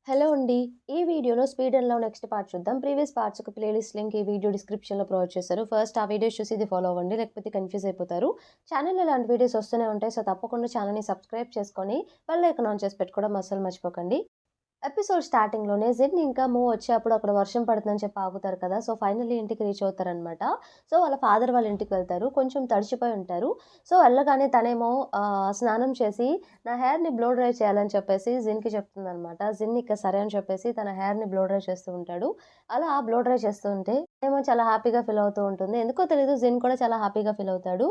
Hello అండి. ఈ వీడియోలో speed and love next part చూద్దాం. ప్రీవియస్ పార్ట్స్ ఒక ప్లేలిస్ట్ లింక్ ఈ వీడియో డిస్క్రిప్షన్‌లో ప్రొవైడ్ చేశారు. ఫస్ట్ ఆ వీడియోస్ చూసి ఇది ఫాలో అవ్వండి. లేకపోతే కన్‌ఫ్యూజ్ అయిపోతారు. ఛానెల్‌లో ఇలాంటి వీడియోస్ వస్తూనే ఉంటాయి. సో, తప్పకుండా ఛానెల్‌ని సబ్స్క్రైబ్ చేసుకొని బెల్ ఐకాన్ ఆన్ చేసి పెట్టుకోవడం అస్సలు మర్చిపోకండి. ఎపిసోడ్ స్టార్టింగ్‌లోనే జిన్ ఇంకా మూ వచ్చేప్పుడు అక్కడ వర్షం పడుతుందని చెప్పి ఆగుతారు కదా! సో, ఫైనల్లీ ఇంటికి రీచ్ అవుతారనమాట. సో, వాళ్ళ ఫాదర్ వాళ్ళ ఇంటికి వెళ్తారు. కొంచెం తడిచిపోయి ఉంటారు. సో, వెళ్ళగానే తనేమో స్నానం చేసి నా హెయిర్‌ని బ్లో డ్రై చేయాలని చెప్పేసి జిన్‌కి చెప్తుందనమాట. జిన్ ఇక సరే అని చెప్పేసి తన హెయిర్‌ని బ్లో డ్రై చేస్తూ ఉంటాడు. అలా బ్లో డ్రై చేస్తూ ఉంటే ఏమో చాలా హ్యాపీగా ఫీల్ అవుతూ ఉంటుంది. ఎందుకో తెలీదు జిన్ కూడా చాలా హ్యాపీగా ఫీల్ అవుతాడు.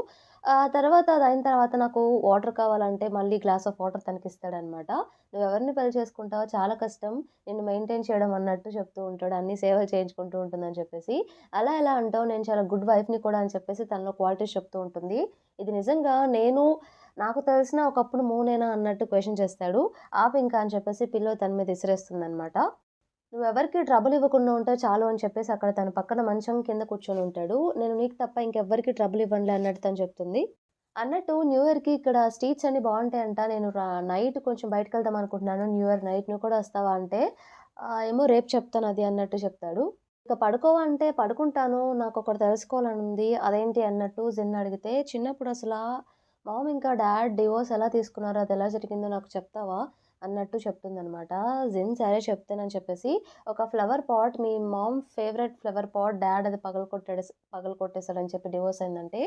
తర్వాత అదయిన తర్వాత నాకు వాటర్ కావాలంటే మళ్ళీ గ్లాస్ ఆఫ్ వాటర్ తనకిస్తాడనమాట. "నువ్వెవరిని పెళ్లి చేసుకుంటావో చాలా కష్టం. నిన్ను మెయింటైన్ చేయడం" అన్నట్టు చెప్తూ ఉంటాడు. అన్ని సేవలు చేయించుకుంటూ ఉంటుందని చెప్పేసి. "అలా ఎలా అంటావు? నేను చాలా గుడ్ వైఫ్‌ని కూడా" అని చెప్పేసి తనలో క్వాలిటీస్ చెప్తూ ఉంటుంది. ఇది నిజంగా నాకు తెలిసిన ఒకప్పుడు మూనేనా అన్నట్టు క్వెషన్ చేస్తాడు. ఆపింకా అని చెప్పేసి పిల్లో తన మీద ఇసిరేస్తుందనమాట. "నువ్వెవరికీ ట్రబుల్ ఇవ్వకుండా ఉంటే చాలు" అని చెప్పేసి అక్కడ తన పక్కన మంచం కింద కూర్చొనుంటాడు. "నేను నీకు తప్ప ఇంకెవ్వరికీ ట్రబుల్ ఇవ్వనులే" అన్నట్టు తను చెప్తుంది. అన్నట్టు న్యూ ఇయర్‌కి ఇక్కడ స్ట్రీట్స్ అన్నీ బావుంటాయంట. నేను నైట్ కొంచెం బయటికెళ్దాం అనుకుంటున్నాను. న్యూ ఇయర్ నైట్ నువ్వు కూడా వస్తావా అంటే, ఏమో రేపు చెప్తాను అది అన్నట్టు చెప్తాడు. ఇక పడుకోవా అంటే, పడుకుంటాను. నాకొకటి తెలుసుకోవాలనుంది. అదేంటి అన్నట్టు జిన్ అడిగితే, చిన్నప్పుడు మామ్ ఇంకా డ్యాడ్ డివోర్స్ ఎలా తీసుకున్నారో, అదెలా జరిగిందో నాకు చెప్తావా? అన్నట్టు చెప్తుందనమాట. జిన్ సరే చెప్తానని చెప్పేసి, ఒక ఫ్లవర్ పాట్ మీ mom favourite flower pot dad అది పగలగొట్టేసాడని చెప్పి డివోర్స్ అయిందంటే,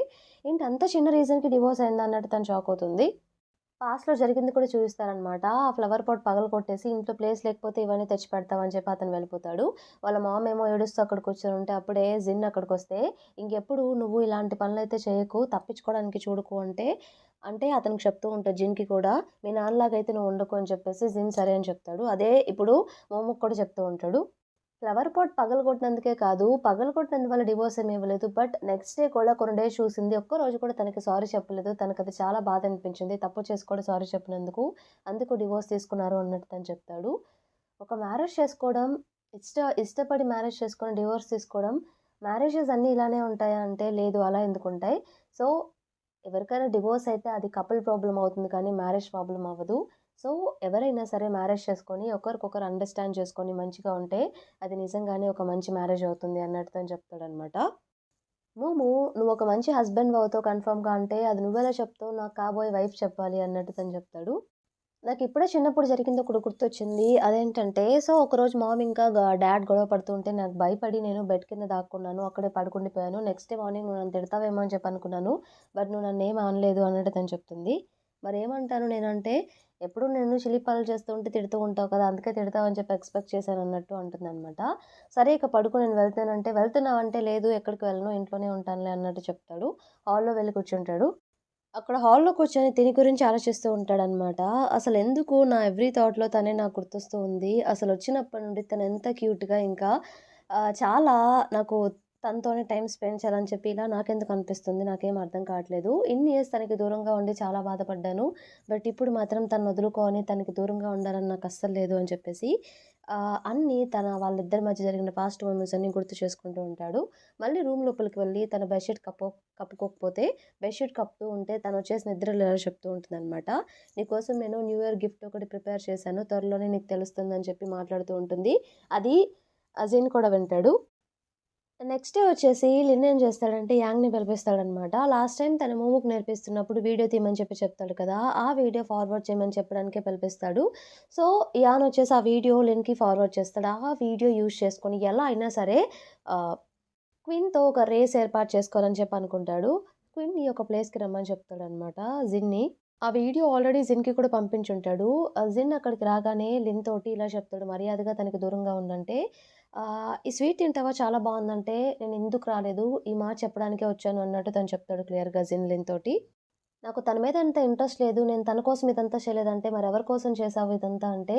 ఏంటి అంత చిన్న రీజన్‌కి డివోర్స్ అయిందా అన్నట్టు తను షాక్ అవుతుంది. పాస్ట్‌లో జరిగింది కూడా చూపిస్తారనమాట. ఆ ఫ్లవర్ పాట్ పగలగొట్టేసి ఇంట్లో ప్లేస్ లేకపోతే ఇవన్నీ తెచ్చి పెడతావని చెప్పి అతను వెళ్ళిపోతాడు. వాళ్ళ మామ్ ఏమో ఏడుస్తూ అక్కడ కూర్చొనుంటే అప్పుడే జిన్ అక్కడికొస్తే, "ఇంకెప్పుడు నువ్వు ఇలాంటి పనులైతే చేయకు, తప్పించుకోవడానికి చూడకు" అంటే అతనికి చెప్తూ ఉంటాడు జిన్‌కి కూడా, "మీ నాన్నలాగైతే నువ్వు ఉండకు" అని చెప్పేసి జిన్ సరే అని చెప్తాడు. అదే ఇప్పుడు మోముకి కూడా చెప్తూ ఉంటాడు. ఫ్లవర్ పాట్ పగలగొట్టినందుకే కాదు, పగలగొట్టినందువల్ల డివోర్స్ ఏమి ఇవ్వలేదు. బట్ నెక్స్ట్ డే కూడా కొన్ని డేస్ చూసింది. ఒక్కరోజు కూడా తనకి సారీ చెప్పలేదు. తనకది చాలా బాధ అనిపించింది. తప్పు చేసి కూడా సారీ చెప్పినందుకు. అందుకు డివోర్స్ తీసుకున్నారు అన్నట్టు తను చెప్తాడు. ఒక మ్యారేజ్ చేసుకోవడం, ఇష్టపడి మ్యారేజ్ చేసుకొని డివోర్స్ తీసుకోవడం, మ్యారేజెస్ అన్నీ ఇలానే ఉంటాయా అంటే లేదు అలా ఎందుకుంటాయి. సో, ఎవరికైనా డివోర్స్ అయితే అది కపుల్ ప్రాబ్లమ్ అవుతుంది కానీ మ్యారేజ్ ప్రాబ్లమ్ అవ్వదు. సో, ఎవరైనా సరే మ్యారేజ్ చేసుకొని ఒకరికొకరు అండర్‌స్టాండ్ చేసుకొని మంచిగా ఉంటే అది నిజంగానే ఒక మంచి మ్యారేజ్ అవుతుంది అన్నట్టు తను చెప్తాడనమాట. నువ్వొక మంచి హస్బెండ్ అవుతావు కన్ఫర్మ్‌గా అంటే అది నువ్వెలా చెప్తావు? నాకు కాబోయే వైఫ్ చెప్పాలి అన్నట్టు తను చెప్తాడు. నాకిప్పుడే చిన్నప్పుడు జరిగింది ఒకటి గుర్తొచ్చింది. అదేంటంటే ఒకరోజు మామ్ ఇంకా డ్యాడ్ గొడవ పడుతూ ఉంటే నాకు భయపడి నేను బెడ్ కింద దాక్కున్నాను. అక్కడే పడుకుండిపోయాను. నెక్స్ట్ డే మార్నింగ్ నువ్వు నన్ను తిడతావేమో అని చెప్పి అనుకున్నాను. బట్ నువ్వు నన్నేమి అనలేదు అన్నట్టు తను చెప్తుంది. మరేమంటాను నేనంటే, ఎప్పుడు నేను చిలిపి పనులు చేస్తూ ఉంటే తిడుతూ ఉంటావు కదా! అందుకే తిడతావని చెప్పి ఎక్స్‌పెక్ట్ చేశానన్నట్టు అంటుందనమాట. సరే ఇక పడుకో నేను వెళ్తానంటే, వెళ్తున్నావంటే లేదు ఎక్కడికి వెళ్ళను ఇంట్లోనే ఉంటానులే అన్నట్టు చెప్తాడు. హాల్‌లో వెళ్లి కూర్చుంటాడు. అక్కడ హాల్‌లో కూర్చొని తిని గురించి ఆలోచిస్తూ ఉంటాడనమాట. అసలెందుకు నా ఎవ్రీ థాట్‌లో తనే నాకు గుర్తొస్తూ ఉంది. అసలొచ్చినప్పటి నుండి తనెంత క్యూట్‌గా ఇంకా చాలా నాకు తనతోనే టైమ్ స్పెండ్ చేయాలని చెప్పి ఇలా నాకెందుకు అనిపిస్తుంది? నాకేం అర్థం కావట్లేదు. ఇన్ని ఇయర్స్ తనకి దూరంగా ఉండి చాలా బాధపడ్డాను. బట్ ఇప్పుడు మాత్రం తనను వదులుకోని తనకి దూరంగా ఉండాలని నాకు అస్సలు లేదు అని చెప్పేసి అన్నీ వాళ్ళిద్దరి మధ్య జరిగిన పాస్ట్ మూమెంట్స్ అన్నీ గుర్తు చేసుకుంటూ ఉంటాడు. మళ్ళీ రూమ్ లోపలికి వెళ్ళి తన బెడ్‌షీట్ కప్పుకోకపోతే బెడ్‌షీట్ కప్పుతూ ఉంటే తనొచ్చేసి నిద్రలేలా చెప్తూ ఉంటుందనమాట. "నీకోసం నేను న్యూ ఇయర్ గిఫ్ట్ ఒకటి ప్రిపేర్ చేశాను. త్వరలోనే నీకు తెలుస్తుందని" చెప్పి మాట్లాడుతూ ఉంటుంది. అది అజిన్ కూడా వింటాడు. నెక్స్ట్ డే వచ్చేసి లిన్ ఏం చేస్తాడంటే యాంగ్‌ని పిలిపిస్తాడనమాట. లాస్ట్ టైమ్ తన మోముకి నేర్పిస్తున్నప్పుడు వీడియో తీయమని చెప్పి చెప్తాడు కదా! ఆ వీడియో ఫార్వర్డ్ చేయమని చెప్పడానికే పిలిపిస్తాడు. సో, యాన్ వచ్చేసి ఆ వీడియో లిన్‌కి ఫార్వర్డ్ చేస్తాడు. ఆ వీడియో యూజ్ చేసుకొని ఎలా అయినా సరే ఆహ్, క్వీన్‌తో ఒక రేస్ ఏర్పాటు చేసుకోవాలని చెప్పి అనుకుంటాడు. క్వీన్‌ని ఒక ప్లేస్‌కి రమ్మని చెప్తాడనమాట జిన్‌ని. ఆ వీడియో ఆల్రెడీ జిన్‌కి కూడా పంపించుంటాడు. జిన్ అక్కడికి రాగానే లిన్ తోటి ఇలా చెప్తాడు, మర్యాదగా తనకి దూరంగా ఉండంటే, "ఈ స్వీట్ తింటావా? చాలా బావుందంటే, నేనెందుకు రాలేదు, ఈ మాట చెప్పడానికే వచ్చాను" అన్నట్టు తను చెప్తాడు క్లియర్‌గా లిన్ తోటి. "నాకు తన మీద అంత ఇంట్రెస్ట్ లేదు. నేను తన కోసం ఇదంతా చేయలేదంటే, మరెవరి కోసం చేశావు ఇదంతా" అంటే,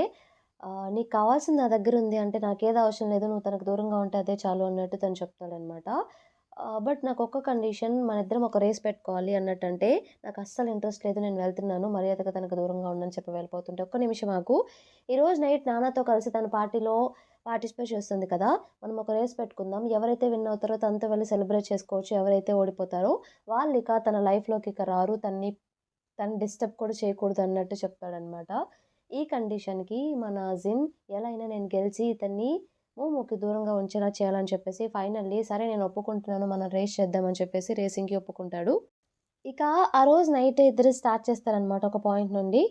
"నీకు కావాల్సింది నా దగ్గరుంది అంటే, నాకేది అవసరం లేదు. నువ్వు తనకు దూరంగా ఉంటే అదే చాలు" అన్నట్టు తను చెప్తాడనమాట. బట్ నాకొక్క కండిషన్ మనిద్దరం ఒక రేస్ పెట్టుకోవాలి అన్నట్టంటే, "నాకస్సలు ఇంట్రెస్ట్ లేదు. నేను వెళ్తున్నాను. మర్యాదగా తనకు దూరంగా ఉండు" అని చెప్పి వెళ్ళిపోతుంటే, "ఒక్క నిమిషం ఆగు. ఈరోజు నైట్ నాన్నతో కలిసి తన పార్టీలో పార్టిసిపేట్ చేస్తుంది కదా! మనం ఒక రేస్ పెట్టుకుందాం. ఎవరైతే విన్ అవుతారో తనతో వెళ్లి సెలబ్రేట్ చేసుకోవచ్చు. ఎవరైతే ఓడిపోతారో వాళ్ళిక తన లైఫ్‌లోకి రారు. తను డిస్టర్బ్ కూడా చేయకూడదు" అన్నట్టు చెప్తాడనమాట. ఈ కండిషన్‌కి మన జిన్ ఎలా అయినా నేను గెలిచి ఇతన్ని మోమోకి దూరంగా ఉంచేలా చేయాలని చెప్పేసి ఫైనల్లీ సరే నేను ఒప్పుకుంటున్నాను. మనం రేస్ చేద్దాం అని చెప్పేసి రేసింగ్‌కి ఒప్పుకుంటాడు. ఇక ఆ రోజు నైట్ ఇద్దరు స్టార్ట్ చేస్తారనమాట ఒక పాయింట్ నుండి.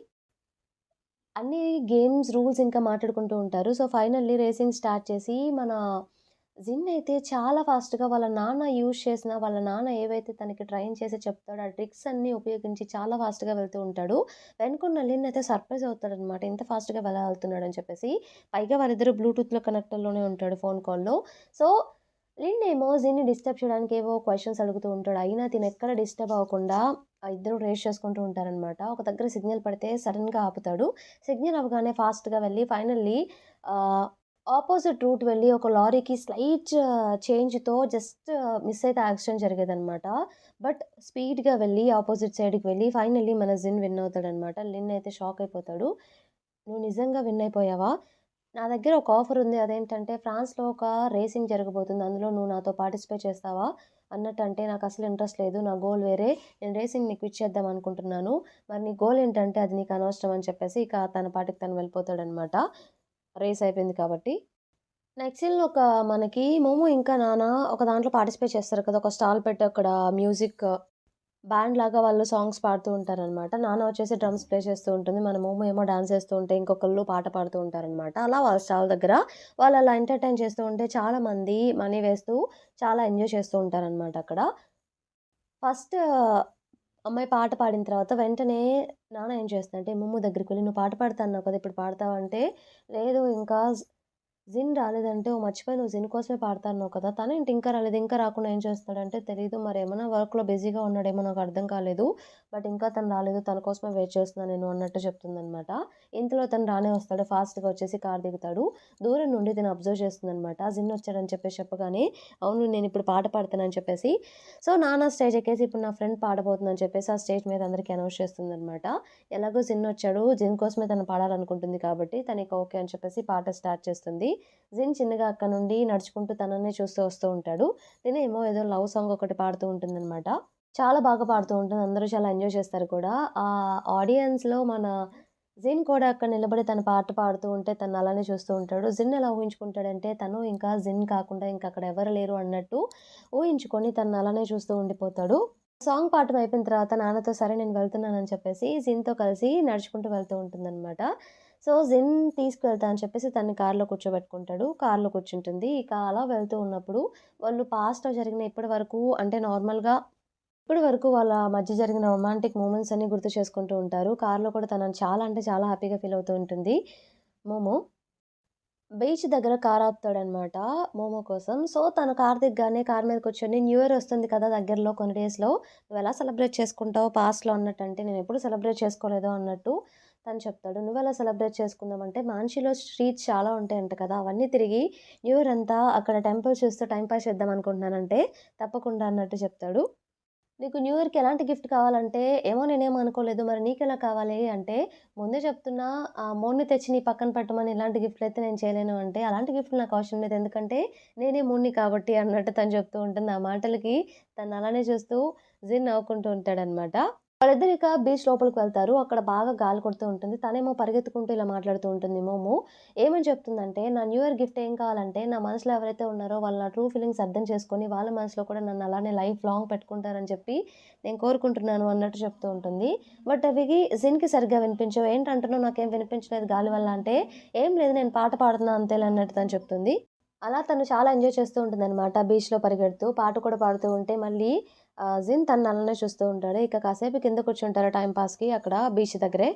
అన్ని గేమ్స్ రూల్స్ ఇంకా మాట్లాడుకుంటూ ఉంటారు. సో, ఫైనల్లీ రేసింగ్ స్టార్ట్ చేసి మన జిన్ అయితే చాలా ఫాస్ట్‌గా వాళ్ళ నాన్న యూజ్ చేసిన వాళ్ళ నాన్న ఏవైతే తనకి ట్రైన్ చేసి చెప్తాడో ఆ ట్రిక్స్ అన్నీ ఉపయోగించి చాలా ఫాస్ట్‌గా వెళ్తూ ఉంటాడు. వెనుకున్న లిన్ అయితే సర్ప్రైజ్ అవుతాడనమాట. ఇంత ఫాస్ట్‌గా ఎలా వెళ్తున్నాడని చెప్పేసి. పైగా వాళ్ళిద్దరూ బ్లూటూత్‌లో కనెక్టర్‌లోనే ఉంటాడు ఫోన్ కాల్‌లో. సో, లిన్ ఏమో జిన్‌ని డిస్టర్బ్ చేయడానికి ఏవో క్వెషన్స్ అడుగుతూ ఉంటాడు. అయినా తినెక్కడ డిస్టర్బ్ అవ్వకుండా ఇద్దరు రేస్ చేసుకుంటూ ఉంటారనమాట. ఒక దగ్గర సిగ్నల్ పడితే సడెన్‌గా ఆపుతాడు. సిగ్నల్ అవ్వగానే ఫాస్ట్‌గా వెళ్ళి ఫైనల్లీ ఆహ్, ఆపోజిట్ రూట్ వెళ్ళి ఒక లారీకి స్లైట్ చేంజ్‌తో జస్ట్ మిస్ అయితే యాక్సిడెంట్ జరిగేదనమాట. బట్ స్పీడ్‌గా వెళ్ళి ఆపోజిట్ సైడ్‌కి వెళ్ళి ఫైనల్లీ మన జిన్ విన్ అవుతాడనమాట. లిన్ అయితే షాక్ అయిపోతాడు. "నువ్వు నిజంగా విన్ అయిపోయావా? నా దగ్గర ఒక ఆఫర్ ఉంది. అదేంటంటే ఫ్రాన్స్‌లో ఒక రేసింగ్ జరగబోతుంది. అందులో నువ్వు నాతో పార్టిసిపేట్ చేస్తావా?" అన్నట్టంటే నాకసలు ఇంట్రెస్ట్ లేదు. నా గోల్ వేరే. నేను రేసింగ్‌ని క్విట్ చేద్దాం అనుకుంటున్నాను. మరి నీ గోల్ ఏంటంటే అది నీకు అనవసరం అని చెప్పేసి ఇక తన పాటికి తను వెళ్ళిపోతాడనమాట. రేస్ అయిపోయింది కాబట్టి. నెక్స్ట్ సీన్‌లో ఒక మనకి మోమో ఇంకా నాన్న ఒక దాంట్లో పార్టిసిపేట్ చేస్తారు కదా! ఒక స్టాల్ పెట్టి అక్కడ మ్యూజిక్ బ్యాండ్‌లాగా వాళ్ళు సాంగ్స్ పాడుతూ ఉంటారనమాట. నాన్న వచ్చేసి డ్రమ్స్ ప్లే చేస్తూ ఉంటుంది. మన మోమో ఏమో డాన్స్ ఏస్తూ ఉంటే, ఇంకొకళ్ళు పాట పాడుతూ ఉంటారనమాట. అలా వాళ్ళ స్టాల్ దగ్గర వాళ్ళు అలా ఎంటర్‌టైన్ చేస్తూ ఉంటే చాలామంది మనీ వేస్తూ చాలా ఎంజాయ్ చేస్తూ ఉంటారనమాట అక్కడ. ఫస్ట్ అమ్మాయి పాట పాడిన తర్వాత వెంటనే నాన్న ఏం చేస్తున్నాడంటే మోమో దగ్గరికి వెళ్లి, "నువ్వు పాట పాడతా అన్నావు కదా! ఇప్పుడు పాడతావా?" అంటే, "లేదు ఇంకా జిన్ రాలేదంటే, "ఓహ్! మర్చిపోయాను నువ్వు జిన్ కోసమే పాడతా అన్నావు కదా! తనేంటి ఇంకా రాలేదు? ఇంకా రాకుండా ఏం చేస్తున్నాడంటే, తెలీదు మరేమన్నా వర్క్‌లో బిజీగా ఉన్నాడేమో నాకర్థం కాలేదు. బట్ ఇంకా తను రాలేదు. తన కోసమే వెయిట్ చేస్తున్నా నేను" అన్నట్టు చెప్తుందనమాట. ఇంతలో తను రానే వస్తాడు. ఫాస్ట్‌గా వచ్చేసి కారు దిగుతాడు. దూరం నుండి తిను అబ్జర్వ్ చేస్తుందనమాట. జిన్ వచ్చాడని చెప్పేసి చెప్పగానే, "అవును నేనిప్పుడు పాట పాడుతున్నానని" చెప్పేసి సో, నాన్న స్టేజ్ ఎక్కేసి ఇప్పుడు నా ఫ్రెండ్ పాడబోతుందని చెప్పేసి ఆ స్టేజ్ మీద అందరికి అనౌన్స్ చేస్తుందనమాట. ఎలాగో జిన్ వచ్చాడు. జిన్ కోసమే తను పాడాలనుకుంటుంది కాబట్టి తనిక ఓకే అని చెప్పేసి పాట స్టార్ట్ చేస్తుంది. జిన్ చిన్నగా అక్కడి నుండి నడుచుకుంటూ తననే చూస్తూ వస్తూ ఉంటాడు. తినేమో ఏదో లవ్ సాంగ్ ఒకటి పాడుతూ ఉంటుందనమాట. చాలా బాగా పాడుతూ ఉంటుంది. అందరూ చాలా ఎంజాయ్ చేస్తారు కూడా. ఆడియన్స్‌లో మన జిన్ కూడా అక్కడ నిలబడి తను పాట పాడుతూ ఉంటే తను అలానే చూస్తూ ఉంటాడు. జిన్ ఎలా ఊహించుకుంటాడంటే తను ఇంకా జిన్ కాకుండా ఇంక అక్కడ ఎవరు లేరు అన్నట్టు ఊహించుకొని తను అలానే చూస్తూ ఉండిపోతాడు. సాంగ్ పాడటం అయిపోయిన తర్వాత నాన్నతో సరే నేను వెళ్తున్నానని చెప్పేసి జిన్‌తో కలిసి నడుచుకుంటూ వెళ్తూ ఉంటుందనమాట. సో, జిన్ తీసుకువెళ్తా అని చెప్పేసి తనని కార్‌లో కూర్చోబెట్టుకుంటాడు. కార్‌లో కూర్చుంటుంది. ఇక అలా వెళ్తూ ఉన్నప్పుడు వాళ్ళు పాస్ట్‌లో జరిగిన ఇప్పటి వరకు అంటే నార్మల్‌గా ఇప్పటి వరకు వాళ్ళ మధ్య జరిగిన రొమాంటిక్ మూమెంట్స్ అన్నీ గుర్తు చేసుకుంటూ ఉంటారు. కార్‌లో కూడా తనని చాలా అంటే చాలా హ్యాపీగా ఫీల్ అవుతూ ఉంటుంది మోమో. బీచ్ దగ్గర కార్ ఆపుతాడనమాట మోమో కోసం. సో, తను కార్ దిగ్గానే కార్ మీద కూర్చొని న్యూ ఇయర్ వస్తుంది కదా! దగ్గరలో కొన్ని డేస్‌లో. "నువ్వెలా సెలబ్రేట్ చేసుకుంటావు పాస్ట్‌లో" అన్నట్టంటే, "నేనెప్పుడు సెలబ్రేట్ చేసుకోలేదు" అన్నట్టు తను చెప్తాడు. "నువ్వెలా సెలబ్రేట్ చేసుకుందామంటే, మాన్షీలో స్ట్రీట్స్ చాలా ఉంటాయంట కదా! అవన్నీ తిరిగి న్యూ ఇయర్ అంతా అక్కడ టెంపుల్స్ చూస్తూ టైమ్ పాస్ చేద్దాం అనుకుంటున్నానంటే" "తప్పకుండా" అన్నట్టు చెప్తాడు. నీకు న్యూ ఇయర్‌కి ఎలాంటి గిఫ్ట్ కావాలంటే, "ఏమో నేనేమి అనుకోలేదు. మరి నీకెలా కావాలి?" అంటే, "ముందే చెప్తున్నా ఆ అమౌంట్‌ని తెచ్చి నీ పక్కన పెట్టమని ఇలాంటి గిఫ్ట్‌లయితే నేను చేయలేను" అంటే, "అలాంటి గిఫ్ట్‌లు నాకు అవసరం లేదు. ఎందుకంటే నేనే మూడ్‌ని కాబట్టి" అన్నట్టు తను చెప్తూ ఉంటుంది. ఆ మాటలకి తను అలానే చూస్తూ జిన్ నవ్వుకుంటూ ఉంటాడనమాట. వాళ్ళిద్దరు ఇక బీచ్ లోపలికి వెళ్తారు. అక్కడ బాగా గాలి కొడుతూ ఉంటుంది. తనేమో పరిగెత్తుకుంటూ ఇలా మాట్లాడుతూ ఉంటుంది మోమో. ఏమని చెప్తుందంటే, "నా న్యూ ఇయర్ గిఫ్ట్ ఏం కావాలంటే, నా మనసులో ఎవరైతే ఉన్నారో వాళ్ళు నా ట్రూ ఫీలింగ్స్ అర్థం చేసుకొని, వాళ్ళ మనసులో కూడా నన్ను అలానే లైఫ్ లాంగ్ పెట్టుకుంటారని చెప్పి నేను కోరుకుంటున్నాను" అన్నట్టు చెప్తూ ఉంటుంది. బట్ అవి జిన్‌కి సరిగ్గా వినిపించవు. "ఏంటంటున్నావు? నాకేం వినిపించలేదు గాలి వల్ల" అంటే, "ఏం లేదు నేను పాట పాడుతున్నా అంతేలే" అన్నట్టు తను చెప్తుంది. అలా తను చాలా ఎంజాయ్ చేస్తూ ఉంటుందనమాట. బీచ్‌లో పరిగెడుతూ, పాట కూడా పాడుతూ ఉంటే మళ్ళీ జిన్ తనని అలానే చూస్తూ ఉంటాడు. ఇక కాసేపు కింద కూర్చుంటారు టైమ్ పాస్‌కి అక్కడ బీచ్ దగ్గరే.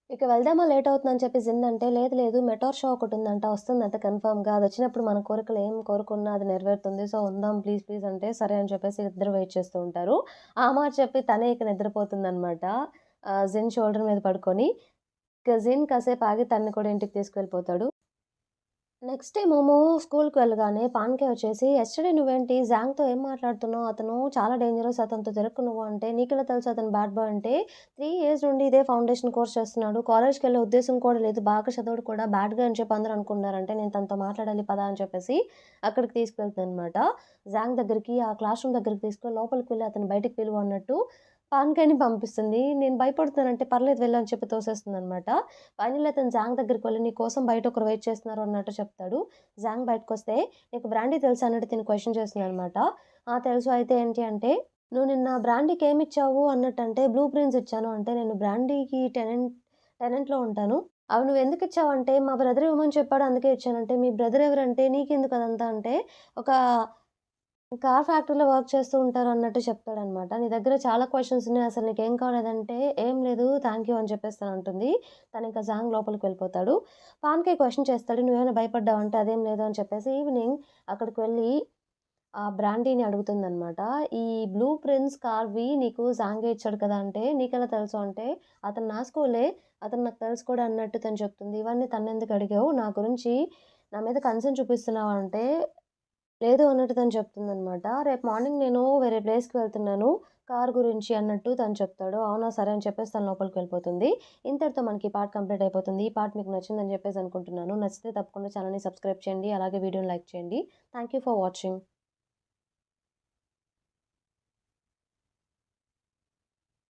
ఇక వెళ్దామా లేట్ అవుతుందని చెప్పి జిన్ అంటే, "లేదు లేదు మెటార్ షో ఒకటుందంట వస్తుందంట కన్ఫర్మ్‌గా. అదొచ్చినప్పుడు మన కోరికలు ఏం కోరుకున్నా అది నెరవేరుతుంది. సో, ఉందాం ప్లీజ్ ప్లీజ్" అంటే, సరే అని చెప్పేసి ఇద్దరు వెయిట్ చేస్తూ ఉంటారు. ఆ మాట చెప్పి తనే ఇక నిద్రపోతుందనమాట. జిన్ షోల్డర్ మీద పడుకొని. ఇక జిన్ కాసేపు ఆగి తనని కూడా ఇంటికి తీసుకెళ్ళిపోతాడు. నెక్స్ట్ డే మోమో స్కూల్‌కి వెళ్ళగానే పాన్‌కే వచ్చేసి, "యస్టర్‌డే నువ్వేంటి జాంగ్‌తో ఏం మాట్లాడుతున్నావు? అతను చాలా డేంజరస్ అతనితో తిరక్కు నువ్వు" అంటే, "నీకెలా తెలుసు అతను బ్యాడ్ బాయ్" అంటే, "3 ఇయర్స్ నుండి ఇదే ఫౌండేషన్ కోర్స్ చేస్తున్నాడు. కాలేజ్‌కెళ్ళే ఉద్దేశం కూడా లేదు. బాగా చదవడు కూడా. బ్యాడ్ గాయ్ అని చెప్పి అందరూ అనుకుంటున్నారంటే, నేను తనతో మాట్లాడాలి పదా" అని చెప్పేసి అక్కడికి తీసుకెళ్తుందనమాట. జాంగ్ దగ్గరికి ఆ క్లాస్ రూమ్ దగ్గరికి తీసుకొని లోపలికి వెళ్లి అతన్ని బయటికి పిలువు అన్నట్టు పాన్‌కాయని పంపిస్తుంది. నేను భయపడుతున్నానంటే పర్లేదు వెళ్ళు అని చెప్పి తోసేస్తుందనమాట. ఫైనల్లీ అతను జాంగ్ దగ్గరికి వెళ్లి నీ కోసం బయట ఒకరు వెయిట్ చేస్తున్నారు అన్నట్టు చెప్తాడు. జాంగ్ బయటకొస్తే నీకు బ్రాండీ తెలుసా అన్నట్టు తిను క్వెషన్ చేస్తుందనమాట. ఆ! తెలుసు అయితే ఏంటి అంటే నువ్వు నిన్న బ్రాండీకి ఏమిచ్చావు అన్నట్టంటే బ్లూ ప్రింట్స్ ఇచ్చాను అంటే నేను బ్రాండీకి టెనెంట్‌లో ఉంటాను. అవి నువ్వెందుకిచ్చావంటే మా బ్రదర్ ఇవ్వమని చెప్పాడు అందుకే ఇచ్చానంటే మీ బ్రదర్ ఎవరంటే నీకెందుకు అదంతా అంటే ఒక కార్ ఫ్యాక్టరీలో వర్క్ చేస్తూ ఉంటారు అన్నట్టు చెప్తాడనమాట. నీ దగ్గర చాలా క్వెషన్స్ ఉన్నాయి. అసలు నీకేం కావాలనంటే, "ఏం లేదు థాంక్ యూ" అని చెప్పేసి తనంటుంది. తనింక జాంగ్ లోపలికి వెళ్ళిపోతాడు. పాన్‌కి క్వెషన్ చేస్తాడు. "నువ్వేమైనా భయపడ్డావా?" అంటే, "అదేం లేదు" అని చెప్పేసి ఈవినింగ్ అక్కడికి వెళ్ళి బ్రాండీని అడుగుతుందనమాట. "ఈ బ్లూ ప్రింట్స్ కార్‌వి నీకు జాంగే ఇచ్చాడు కదా!" అంటే, "నీకెలా తెలుసు?" అంటే, "అతను నా స్కూలే. అతను నాకు తెలుసు కూడా" అన్నట్టు తను చెప్తుంది. "ఇవన్నీ తనెందుకు అడిగావు? నా గురించి నా మీద కన్సర్న్ చూపిస్తున్నావా?" అంటే లేదు అన్నట్టు తను చెప్తుందనమాట. రేపు మార్నింగ్ నేను వేరే ప్లేస్‌కి వెళ్తున్నాను. కార్ గురించి అన్నట్టు తను చెప్తాడు. అవునా! సరే అని చెప్పేసి తను లోపలికి వెళ్ళిపోతుంది. ఇంతటితో మనకి ఈ పార్ట్ కంప్లీట్ అయిపోతుంది. ఈ పార్ట్ మీకు నచ్చిందని చెప్పేసి అనుకుంటున్నాను. నచ్చితే తప్పకుండా ఛానెల్‌ని సబ్స్క్రైబ్ చేయండి. అలాగే వీడియోని లైక్ చేయండి. Thank you for watching.